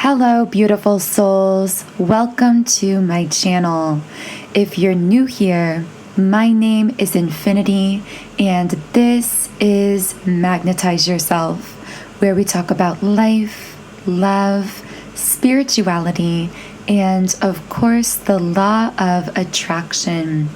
Hello, beautiful souls. Welcome to my channel. If you're new here, my name is Infinity, and this is Magnetize Yourself, where we talk about life, love, spirituality, and of course, the law of attraction.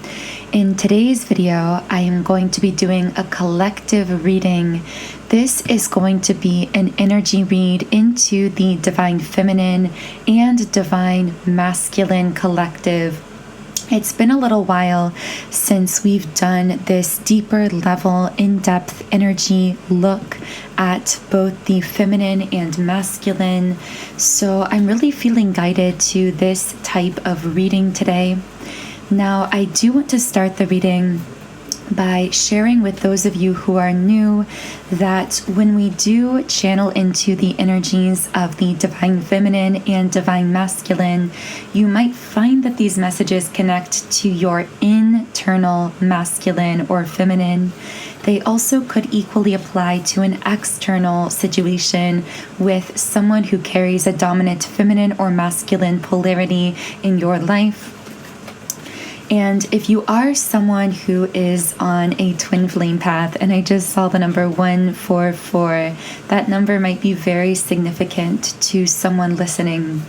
In today's video, I am going to be doing a collective reading. This is going to be an energy read into the Divine Feminine and Divine Masculine collective. It's been a little while since we've done this deeper level, in-depth energy look at both the feminine and masculine. So I'm really feeling guided to this type of reading today. Now, I do want to start the reading by sharing with those of you who are new that when we do channel into the energies of the Divine Feminine and Divine Masculine, you might find that these messages connect to your internal masculine or feminine. They also could equally apply to an external situation with someone who carries a dominant feminine or masculine polarity in your life. And if you are someone who is on a twin flame path, and I just saw the number 144, that number might be very significant to someone listening.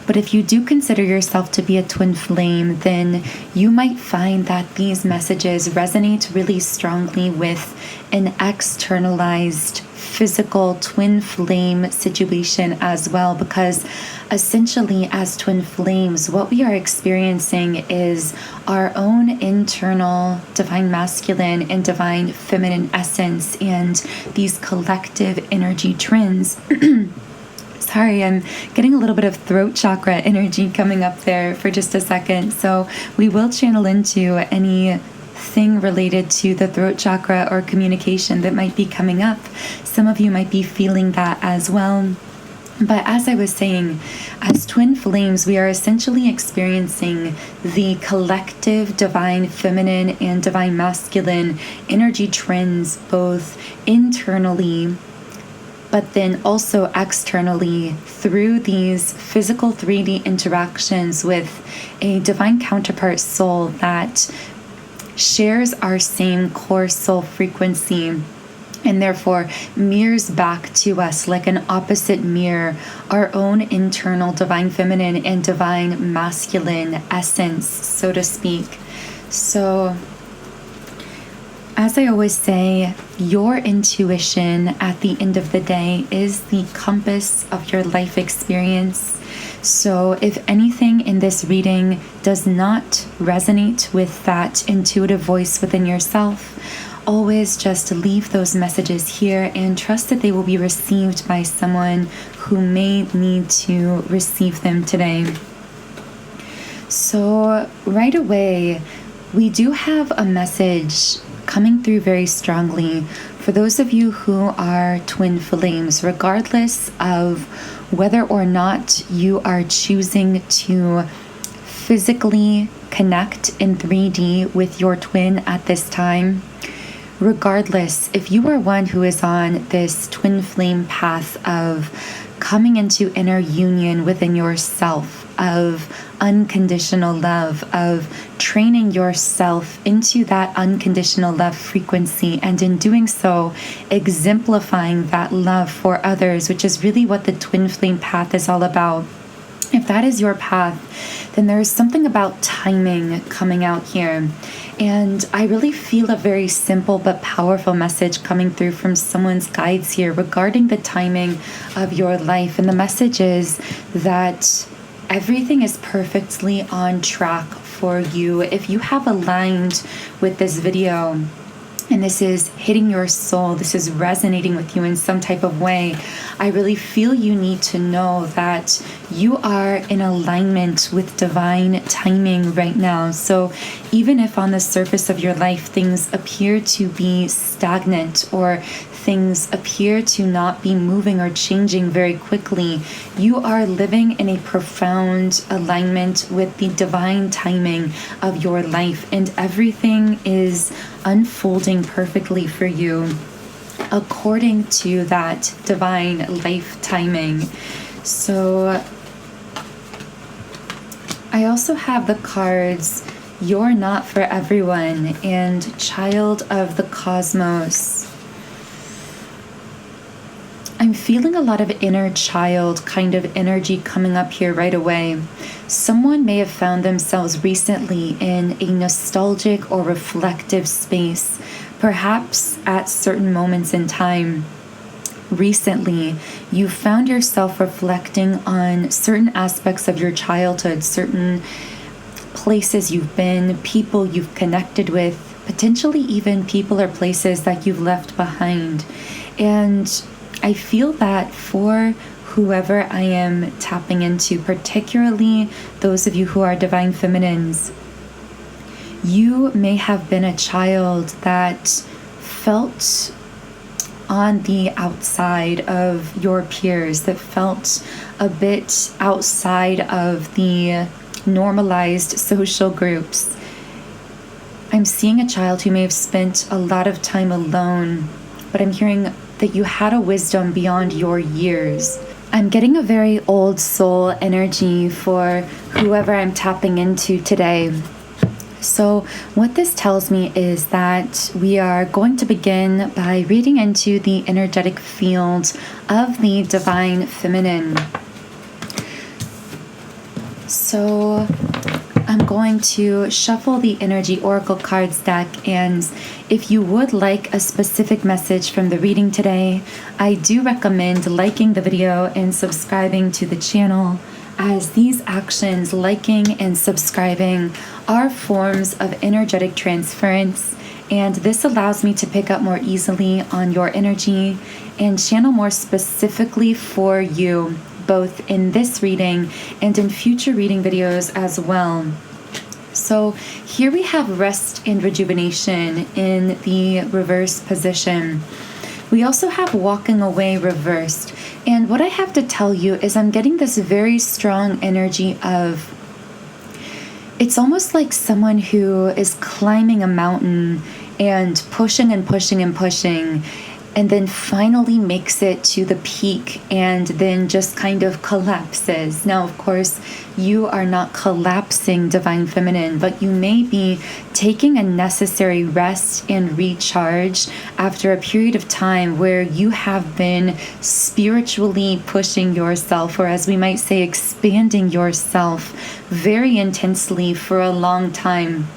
But if you do consider yourself to be a twin flame, then you might find that these messages resonate really strongly with an externalized physical twin flame situation as well, because essentially as twin flames, what we are experiencing is our own internal divine masculine and divine feminine essence and these collective energy trends. Sorry, I'm getting a little bit of throat chakra energy coming up there for just a second. So we will channel into anything related to the throat chakra or communication that might be coming up. Some of you might be feeling that as well. But as I was saying, as twin flames, we are essentially experiencing the collective divine feminine and divine masculine energy trends, both internally but then also externally through these physical 3D interactions with a divine counterpart soul that shares our same core soul frequency and therefore mirrors back to us like an opposite mirror our own internal divine feminine and divine masculine essence, so to speak. So as I always say, your intuition at the end of the day is the compass of your life experience. So if anything in this reading does not resonate with that intuitive voice within yourself, always just leave those messages here and trust that they will be received by someone who may need to receive them today. So right away, we do have a message coming through very strongly for those of you who are twin flames, regardless of whether or not you are choosing to physically connect in 3D with your twin at this time. Regardless, if you are one who is on this twin flame path of coming into inner union within yourself, of unconditional love, of training yourself into that unconditional love frequency, and in doing so, exemplifying that love for others, which is really what the twin flame path is all about. If that is your path, then there is something about timing coming out here. And I really feel a very simple but powerful message coming through from someone's guides here regarding the timing of your life. And the message is that everything is perfectly on track for you. If you have aligned with this video and this is hitting your soul, this is resonating with you in some type of way, I really feel you need to know that you are in alignment with divine timing right now. So even if on the surface of your life things appear to be stagnant or things appear to not be moving or changing very quickly, you are living in a profound alignment with the divine timing of your life, and everything is unfolding perfectly for you according to that divine life timing. So I also have the cards You're Not for Everyone and Child of the Cosmos. I'm feeling a lot of inner child kind of energy coming up here right away. Someone may have found themselves recently in a nostalgic or reflective space, perhaps at certain moments in time. Recently, you found yourself reflecting on certain aspects of your childhood, certain places you've been, people you've connected with, potentially even people or places that you've left behind. And I feel that for whoever I am tapping into, particularly those of you who are divine feminines, you may have been a child that felt on the outside of your peers, that felt a bit outside of the normalized social groups. I'm seeing a child who may have spent a lot of time alone, but I'm hearing that you had a wisdom beyond your years. I'm getting a very old soul energy for whoever I'm tapping into today. So what this tells me is that we are going to begin by reading into the energetic field of the divine feminine. So I'm going to shuffle the energy oracle cards deck, and if you would like a specific message from the reading today, I do recommend liking the video and subscribing to the channel, as these actions, liking and subscribing, are forms of energetic transference, and this allows me to pick up more easily on your energy and channel more specifically for you, both in this reading and in future reading videos as well. So here we have rest and rejuvenation in the reverse position. We also have walking away reversed. And what I have to tell you is I'm getting this very strong energy of, it's almost like someone who is climbing a mountain and pushing and pushing and pushing, and then finally makes it to the peak and then just kind of collapses. Now, of course, you are not collapsing, divine feminine, but you may be taking a necessary rest and recharge after a period of time where you have been spiritually pushing yourself, or as we might say, expanding yourself very intensely for a long time.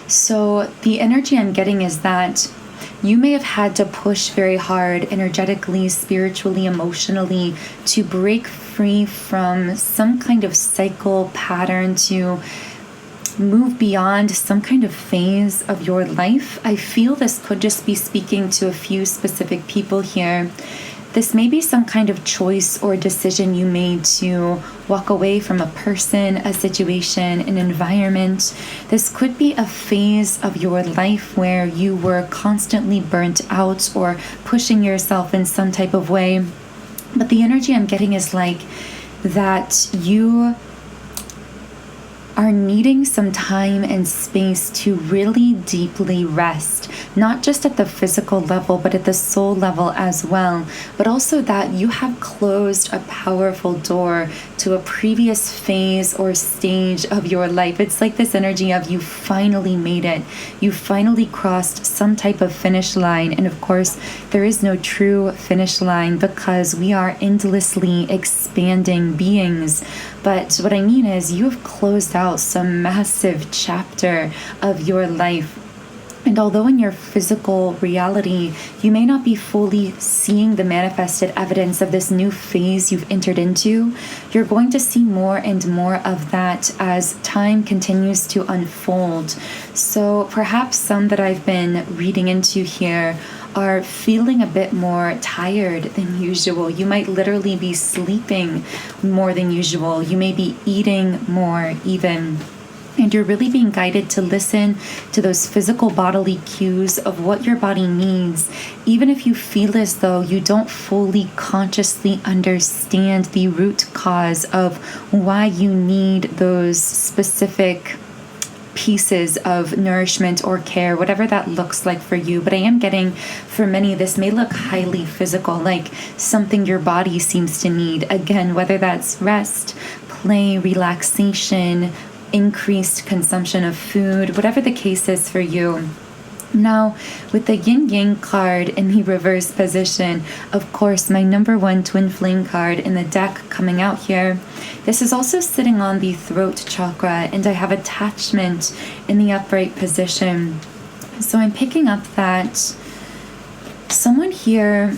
So the energy I'm getting is that you may have had to push very hard energetically, spiritually, emotionally to break free from some kind of cycle pattern, to move beyond some kind of phase of your life. I feel this could just be speaking to a few specific people here. This may be some kind of choice or decision you made to walk away from a person, a situation, an environment. This could be a phase of your life where you were constantly burnt out or pushing yourself in some type of way. But the energy I'm getting is like that you are needing some time and space to really deeply rest, not just at the physical level, but at the soul level as well. But also that you have closed a powerful door to a previous phase or stage of your life. It's like this energy of you finally made it. You finally crossed some type of finish line. And of course, there is no true finish line because we are endlessly expanding beings. But what I mean is you have closed out some massive chapter of your life. And although in your physical reality, you may not be fully seeing the manifested evidence of this new phase you've entered into, you're going to see more and more of that as time continues to unfold. So perhaps some that I've been reading into here are feeling a bit more tired than usual. You might literally be sleeping more than usual. You may be eating more even. And you're really being guided to listen to those physical bodily cues of what your body needs, even if you feel as though you don't fully consciously understand the root cause of why you need those specific pieces of nourishment or care, whatever that looks like for you. But I am getting, for many, this may look highly physical, like something your body seems to need. Again, whether that's rest, play, relaxation, increased consumption of food, whatever the case is for you. Now, with the yin yang card in the reverse position, of course, my number one twin flame card in the deck coming out here, this is also sitting on the throat chakra, and I have attachment in the upright position. So I'm picking up that someone here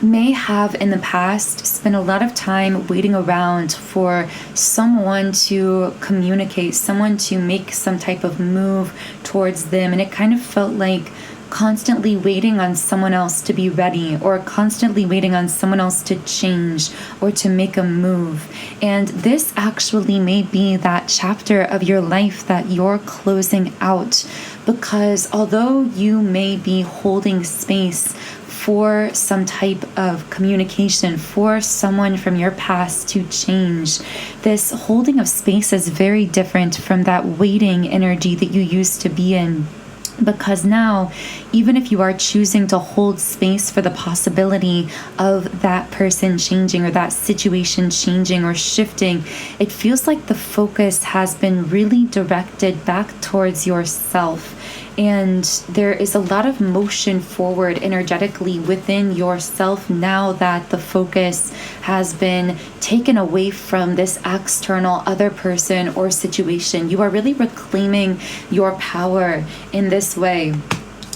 may have in the past spent a lot of time waiting around for someone to communicate, someone to make some type of move towards them, and it kind of felt like constantly waiting on someone else to be ready, or constantly waiting on someone else to change or to make a move. And this actually may be that chapter of your life that you're closing out, because although you may be holding space for some type of communication, for someone from your past to change, this holding of space is very different from that waiting energy that you used to be in. Because now, even if you are choosing to hold space for the possibility of that person changing or that situation changing or shifting, it feels like the focus has been really directed back towards yourself. And there is a lot of motion forward energetically within yourself now that the focus has been taken away from this external other person or situation. You are really reclaiming your power in this way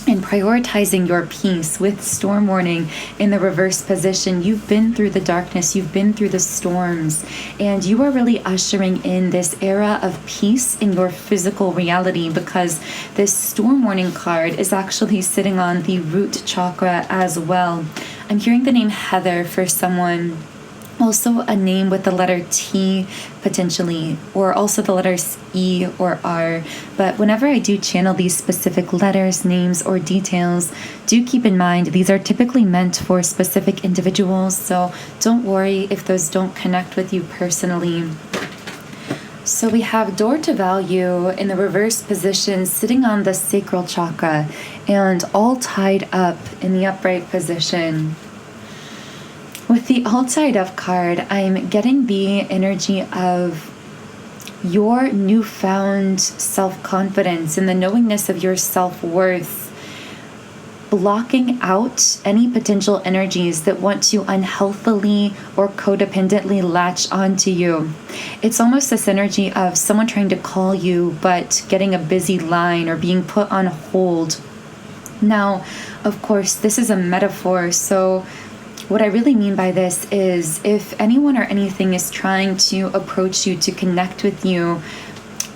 and prioritizing your peace. With storm warning in the reverse position, you've been through the darkness, you've been through the storms, and you are really ushering in this era of peace in your physical reality, because this storm warning card is actually sitting on the root chakra as well. I'm hearing the name Heather for someone. Also a name with the letter T potentially, or also the letters E or R. But whenever I do channel these specific letters, names, or details, do keep in mind these are typically meant for specific individuals, so don't worry if those don't connect with you personally. So we have door to value in the reverse position sitting on the sacral chakra and all tied up in the upright position. With the all tied up card, I'm getting the energy of your newfound self-confidence and the knowingness of your self-worth, blocking out any potential energies that want to unhealthily or codependently latch onto you. It's almost this energy of someone trying to call you but getting a busy line or being put on hold. Now, of course, this is a metaphor, so what I really mean by this is if anyone or anything is trying to approach you, to connect with you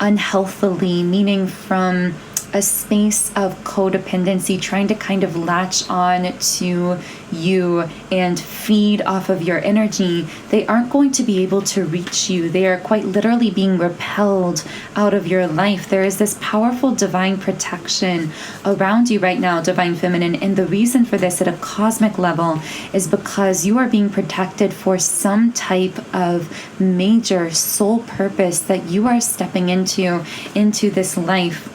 unhealthily, meaning from a space of codependency, trying to kind of latch on to you and feed off of your energy, they aren't going to be able to reach you. They are quite literally being repelled out of your life. There is this powerful divine protection around you right now, divine feminine, and the reason for this at a cosmic level is because you are being protected for some type of major soul purpose that you are stepping into this life.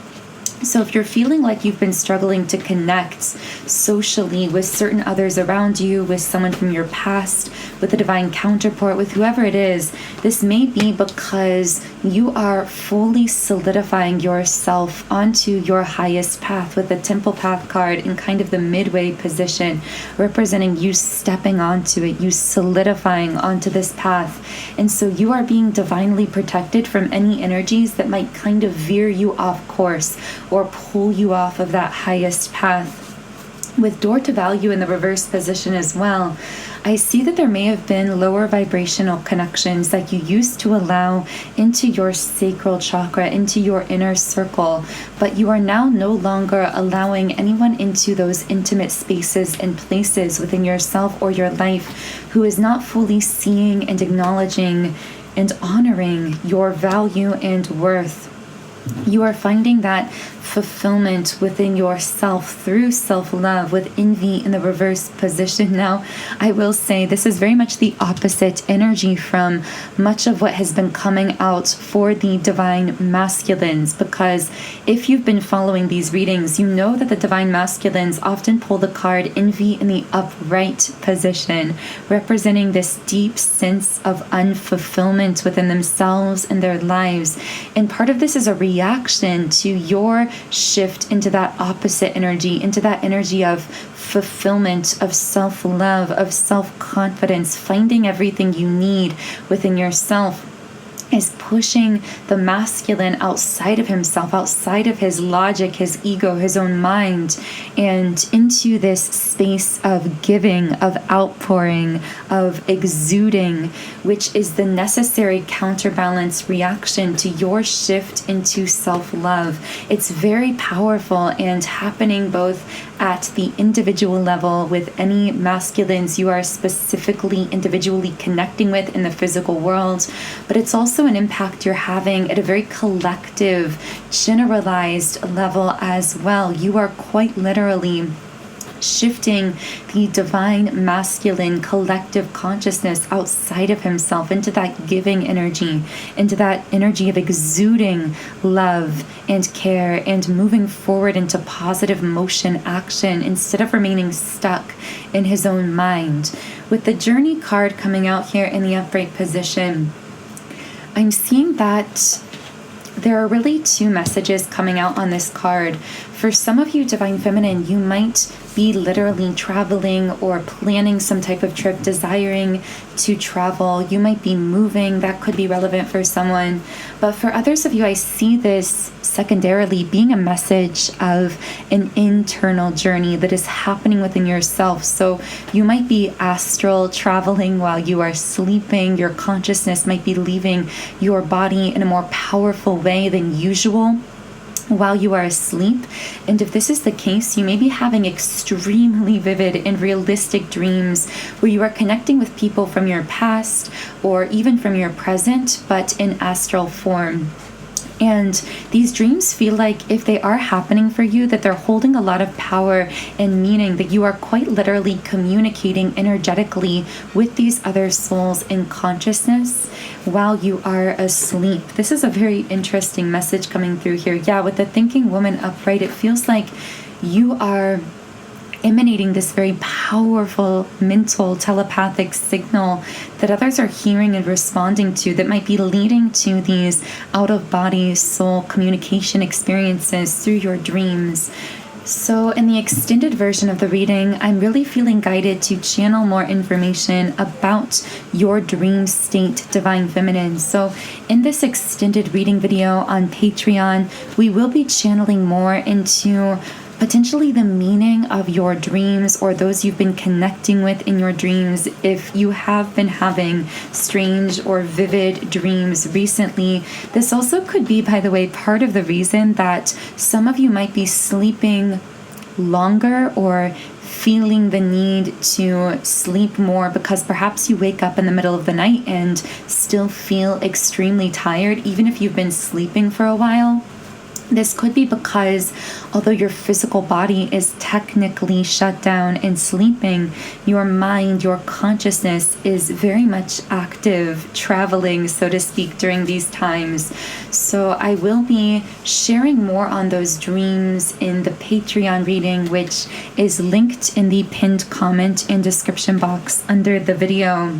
So if you're feeling like you've been struggling to connect socially with certain others around you, with someone from your past, with a divine counterpart, with whoever it is, this may be because you are fully solidifying yourself onto your highest path with the temple path card in kind of the midway position, representing you stepping onto it, you solidifying onto this path. And so you are being divinely protected from any energies that might kind of veer you off course or pull you off of that highest path. With door to value in the reverse position as well, I see that there may have been lower vibrational connections that you used to allow into your sacral chakra, into your inner circle, but you are now no longer allowing anyone into those intimate spaces and places within yourself or your life who is not fully seeing and acknowledging and honoring your value and worth. You are finding that fulfillment within yourself through self-love with envy in the reverse position. Now, I will say this is very much the opposite energy from much of what has been coming out for the divine masculines, because if you've been following these readings, you know that the divine masculines often pull the card envy in the upright position, representing this deep sense of unfulfillment within themselves and their lives. And part of this is a reaction to your shift into that opposite energy, into that energy of fulfillment, of self-love, of self-confidence, finding everything you need within yourself. Is pushing the masculine outside of himself, outside of his logic, his ego, his own mind, and into this space of giving, of outpouring, of exuding, which is the necessary counterbalance reaction to your shift into self-love. It's very powerful and happening both at the individual level with any masculines you are specifically individually connecting with in the physical world, but it's also an impact you're having at a very collective, generalized level as well. You are quite literally shifting the divine masculine collective consciousness outside of himself into that giving energy, into that energy of exuding love and care and moving forward into positive motion action instead of remaining stuck in his own mind. With the Journey card coming out here in the upright position, I'm seeing that there are really two messages coming out on this card. For some of you, Divine Feminine, you might be literally traveling or planning some type of trip, desiring to travel. You might be moving. That could be relevant for someone. But for others of you, I see this secondarily being a message of an internal journey that is happening within yourself. So you might be astral traveling while you are sleeping. Your consciousness might be leaving your body in a more powerful way than usual while you are asleep. And if this is the case, you may be having extremely vivid and realistic dreams where you are connecting with people from your past or even from your present, but in astral form. And these dreams feel like, if they are happening for you, that they're holding a lot of power and meaning, that you are quite literally communicating energetically with these other souls in consciousness while you are asleep. This is a very interesting message coming through here. Yeah, with the thinking woman upright, it feels like you are emanating this very powerful mental telepathic signal that others are hearing and responding to, that might be leading to these out-of-body soul communication experiences through your dreams. So in the extended version of the reading, I'm really feeling guided to channel more information about your dream state, Divine Feminine. So in this extended reading video on Patreon, we will be channeling more into potentially the meaning of your dreams, or those you've been connecting with in your dreams. If you have been having strange or vivid dreams recently, this also could be, by the way, part of the reason that some of you might be sleeping longer or feeling the need to sleep more, because perhaps you wake up in the middle of the night and still feel extremely tired, even if you've been sleeping for a while. This could be because although your physical body is technically shut down and sleeping, your mind, your consciousness is very much active, traveling, so to speak, during these times. So I will be sharing more on those dreams in the Patreon reading, which is linked in the pinned comment and description box under the video.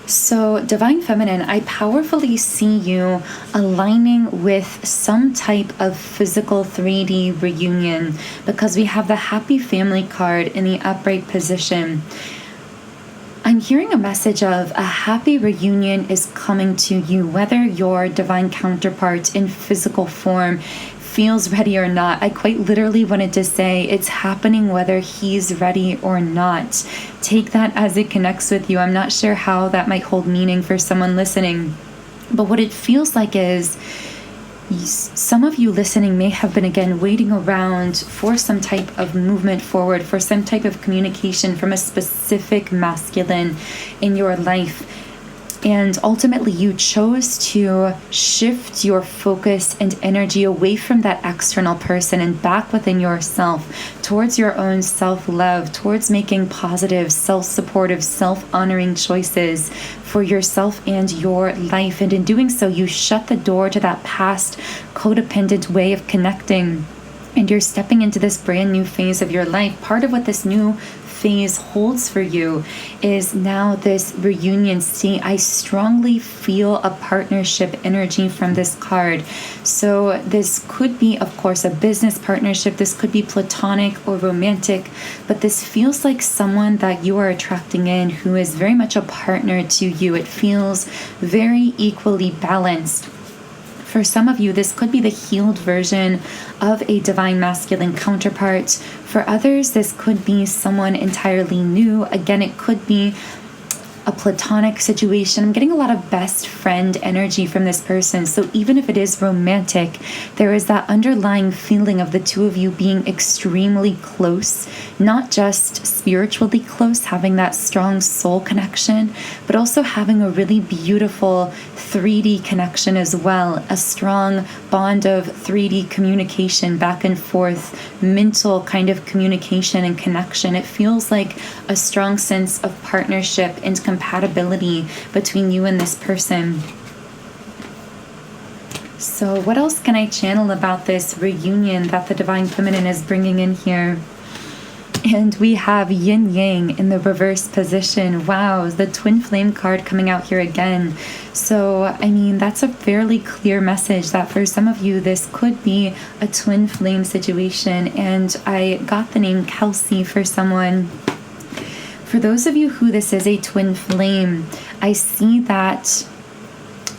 So, Divine Feminine, I powerfully see you aligning with some type of physical 3D reunion, because we have the Happy Family card in the upright position. I'm hearing a message of a happy reunion is coming to you, whether your divine counterpart in physical form feels ready or not. I quite literally wanted to say it's happening whether he's ready or not. Take that as it connects with you. I'm not sure how that might hold meaning for someone listening, but what it feels like is some of you listening may have been, again, waiting around for some type of movement forward, for some type of communication from a specific masculine in your life. And ultimately, you chose to shift your focus and energy away from that external person and back within yourself, towards your own self-love, towards making positive, self-supportive, self-honoring choices for yourself and your life. And in doing so, you shut the door to that past codependent way of connecting. And you're stepping into this brand new phase of your life. Part of what this new phase holds for you is now this reunion. See, I strongly feel a partnership energy from this card. So this could be, of course, a business partnership. This could be platonic or romantic, but this feels like someone that you are attracting in who is very much a partner to you. It feels very equally balanced. For some of you, this could be the healed version of a divine masculine counterpart. For others, this could be someone entirely new. Again, it could be a platonic situation. I'm getting a lot of best friend energy from this person. So even if it is romantic, there is that underlying feeling of the two of you being extremely close, not just spiritually close, having that strong soul connection, but also having a really beautiful 3D connection as well, a strong bond of 3D communication, back and forth, mental kind of communication and connection. It feels like a strong sense of partnership and compatibility between you and this person. So what else can I channel about this reunion that the Divine Feminine is bringing in here? And we have yin yang in the reverse position. Wow, the twin flame card coming out here again. So, I mean, that's a fairly clear message that for some of you, this could be a twin flame situation. And I got the name Kelsey for someone. For those of you who this is a twin flame, I see that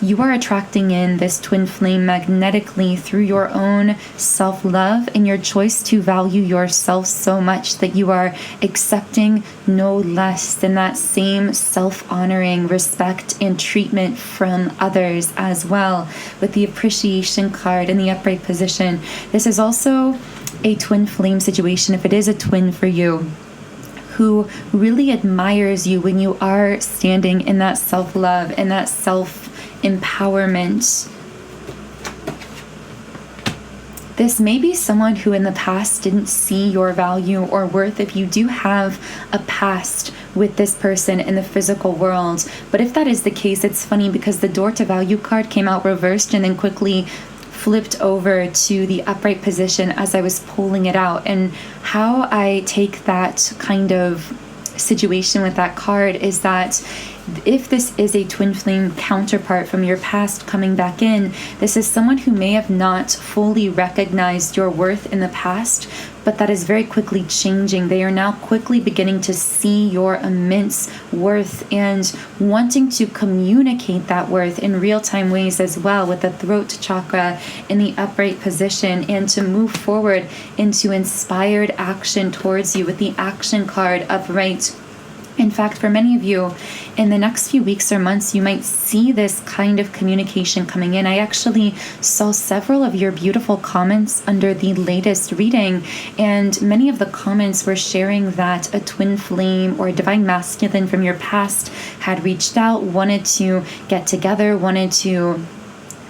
you are attracting in this twin flame magnetically through your own self-love and your choice to value yourself so much that you are accepting no less than that same self-honoring respect and treatment from others as well. With the appreciation card in the upright position, this is also a twin flame situation, if it is a twin for you, who really admires you when you are standing in that self-love and that self-empowerment. This may be someone who in the past didn't see your value or worth if you do have a past with this person in the physical world. But if that is the case, it's funny because the door to value card came out reversed and then quickly flipped over to the upright position as I was pulling it out. And how I take that kind of situation with that card is that if this is a twin flame counterpart from your past coming back in, this is someone who may have not fully recognized your worth in the past, but that is very quickly changing. They are now quickly beginning to see your immense worth and wanting to communicate that worth in real-time ways as well, with the throat chakra in the upright position, and to move forward into inspired action towards you with the action card upright. In fact, for many of you, in the next few weeks or months, you might see this kind of communication coming in. I actually saw several of your beautiful comments under the latest reading, and many of the comments were sharing that a twin flame or a divine masculine from your past had reached out, wanted to get together, wanted to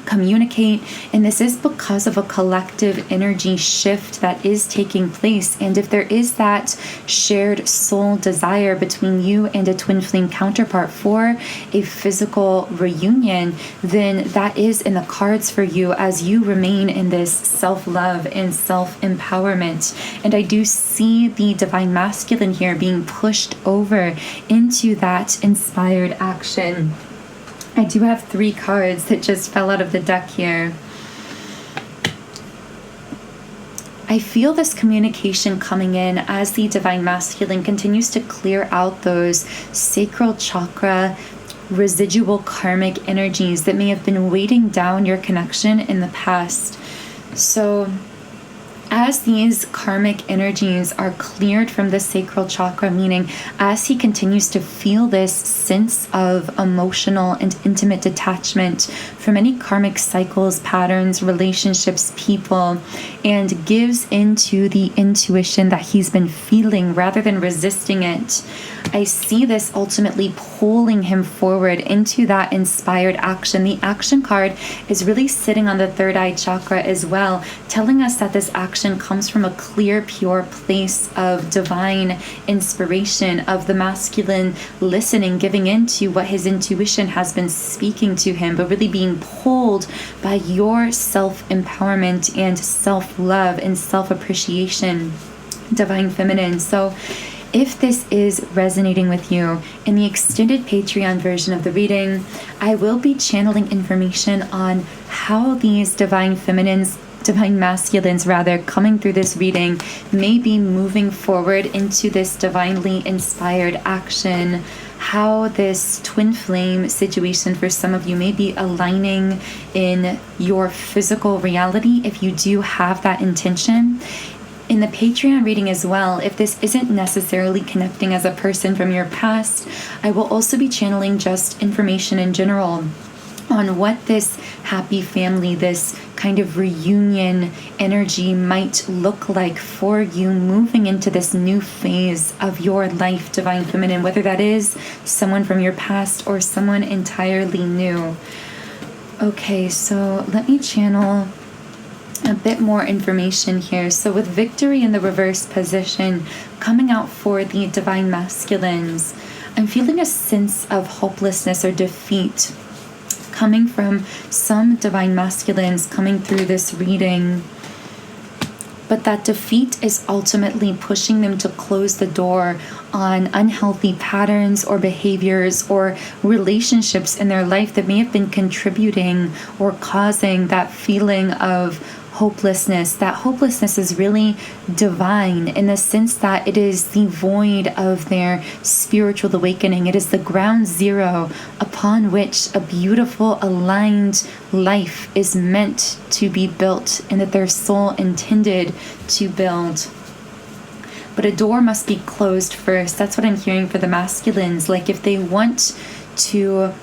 communicate, and this is because of a collective energy shift that is taking place. And if there is that shared soul desire between you and a twin flame counterpart for a physical reunion, then that is in the cards for you as you remain in this self-love and self-empowerment. And I do see the divine masculine here being pushed over into that inspired action. I do have 3 cards that just fell out of the deck here. I feel this communication coming in as the divine masculine continues to clear out those sacral chakra residual karmic energies that may have been weighting down your connection in the past. So as these karmic energies are cleared from the sacral chakra, meaning as he continues to feel this sense of emotional and intimate detachment from any karmic cycles, patterns, relationships, people, and gives into the intuition that he's been feeling rather than resisting it. I see this ultimately pulling him forward into that inspired action. The action card is really sitting on the third eye chakra as well, telling us that this action comes from a clear, pure place of divine inspiration, of the masculine listening, giving into what his intuition has been speaking to him, but really being pulled by your self-empowerment and self-love and self-appreciation, divine feminine. So if this is resonating with you, in the extended Patreon version of the reading, I will be channeling information on how these divine masculines coming through this reading may be moving forward into this divinely inspired action, how this twin flame situation for some of you may be aligning in your physical reality if you do have that intention. In the Patreon reading as well, if this isn't necessarily connecting as a person from your past, I will also be channeling just information in general on what this happy family, this kind of reunion energy might look like for you moving into this new phase of your life, divine feminine, whether that is someone from your past or someone entirely new. Okay, so let me channel a bit more information here. So with victory in the reverse position coming out for the divine masculines, I'm feeling a sense of hopelessness or defeat coming from some divine masculines coming through this reading. But that defeat is ultimately pushing them to close the door on unhealthy patterns or behaviors or relationships in their life that may have been contributing or causing that feeling of hopelessness. That hopelessness is really divine in the sense that it is the void of their spiritual awakening. It is the ground zero upon which a beautiful, aligned life is meant to be built and that their soul intended to build. But a door must be closed first. That's what I'm hearing for the masculines. Like if they want to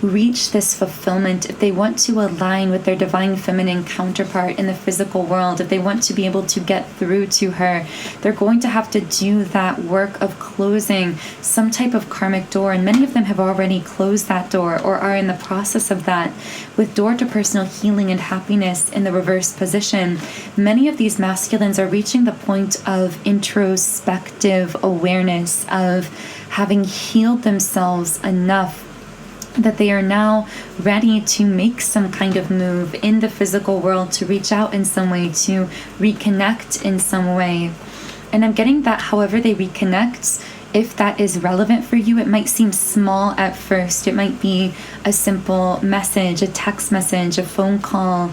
reach this fulfillment, if they want to align with their divine feminine counterpart in the physical world, if they want to be able to get through to her, they're going to have to do that work of closing some type of karmic door. And many of them have already closed that door or are in the process of that. With door to personal healing and happiness in the reverse position, many of these masculines are reaching the point of introspective awareness, of having healed themselves enough that they are now ready to make some kind of move in the physical world, to reach out in some way, to reconnect in some way. And I'm getting that however they reconnect, if that is relevant for you, it might seem small at first. It might be a simple message, a text message, a phone call,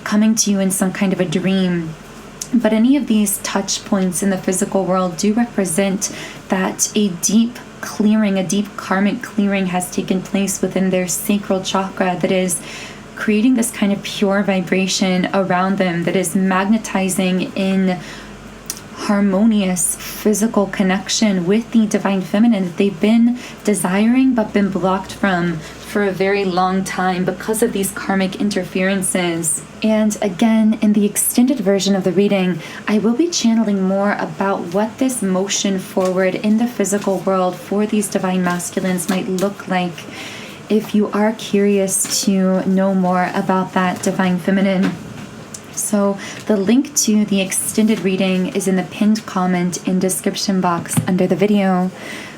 coming to you in some kind of a dream. But any of these touch points in the physical world do represent that a deep clearing, a deep karmic clearing has taken place within their sacral chakra that is creating this kind of pure vibration around them, that is magnetizing in harmonious physical connection with the divine feminine that they've been desiring but been blocked from for a very long time because of these karmic interferences. And again, in the extended version of the reading, I will be channeling more about what this motion forward in the physical world for these divine masculines might look like. If you are curious to know more about that divine feminine, so the link to the extended reading is in the pinned comment in description box under the video.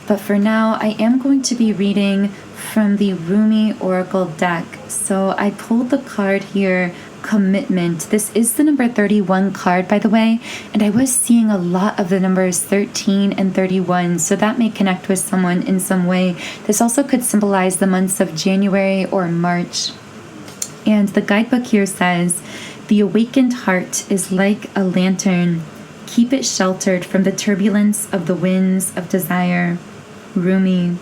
But for now, I am going to be reading from the Rumi Oracle deck. So I pulled the card here, Commitment. This is the number 31 card, by the way, and I was seeing a lot of the numbers 13 and 31, so that may connect with someone in some way. This also could symbolize the months of January or March. And the guidebook here says, "The awakened heart is like a lantern. Keep it sheltered from the turbulence of the winds of desire." Rumi.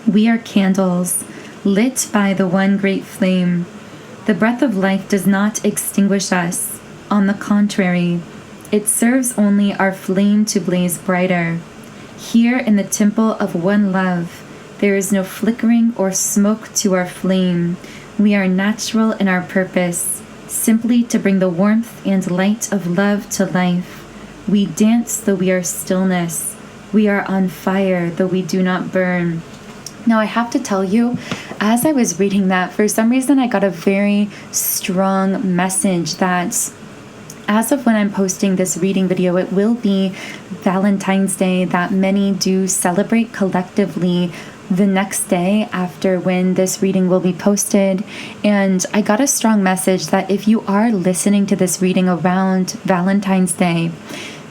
We are candles, lit by the one great flame. The breath of life does not extinguish us. On the contrary, it serves only our flame to blaze brighter. Here in the temple of one love, There is no flickering or smoke to our flame. We are natural in our purpose, simply to bring the warmth and light of love to life. We dance though we are stillness. We are on fire though we do not burn. Now, I have to tell you, as I was reading that, for some reason I got a very strong message that as of when I'm posting this reading video, it will be Valentine's Day, that many do celebrate collectively the next day after when this reading will be posted. And I got a strong message that if you are listening to this reading around Valentine's Day,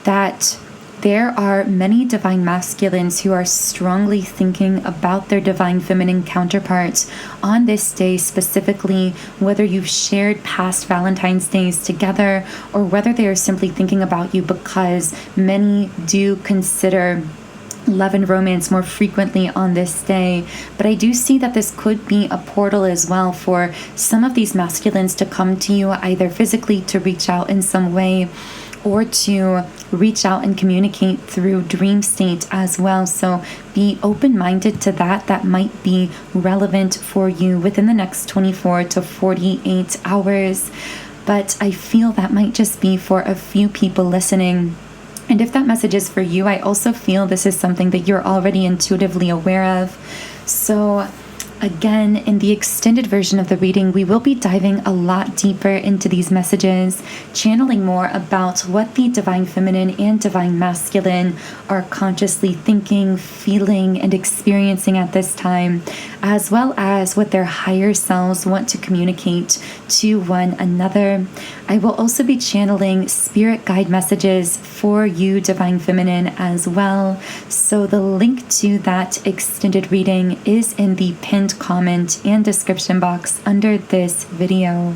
that there are many divine masculines who are strongly thinking about their divine feminine counterparts on this day specifically, whether you've shared past Valentine's Days together or whether they are simply thinking about you because many do consider love and romance more frequently on this day. But I do see that this could be a portal as well for some of these masculines to come to you, either physically to reach out in some way or to reach out and communicate through dream state as well. So be open-minded to that. That might be relevant for you within the next 24 to 48 hours. But I feel that might just be for a few people listening. And if that message is for you, I also feel this is something that you're already intuitively aware of. So again, in the extended version of the reading, we will be diving a lot deeper into these messages, channeling more about what the divine feminine and divine masculine are consciously thinking, feeling, and experiencing at this time, as well as what their higher selves want to communicate to one another. I will also be channeling spirit guide messages for you, divine feminine, as well. So the link to that extended reading is in the pinned comment and description box under this video.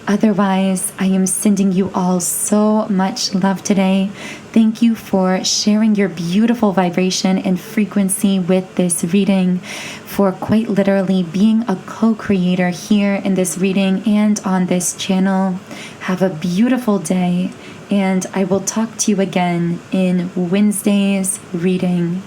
Otherwise, I am sending you all so much love today. Thank you for sharing your beautiful vibration and frequency with this reading, for quite literally being a co-creator here in this reading and on this channel. Have a beautiful day, and I will talk to you again in Wednesday's reading.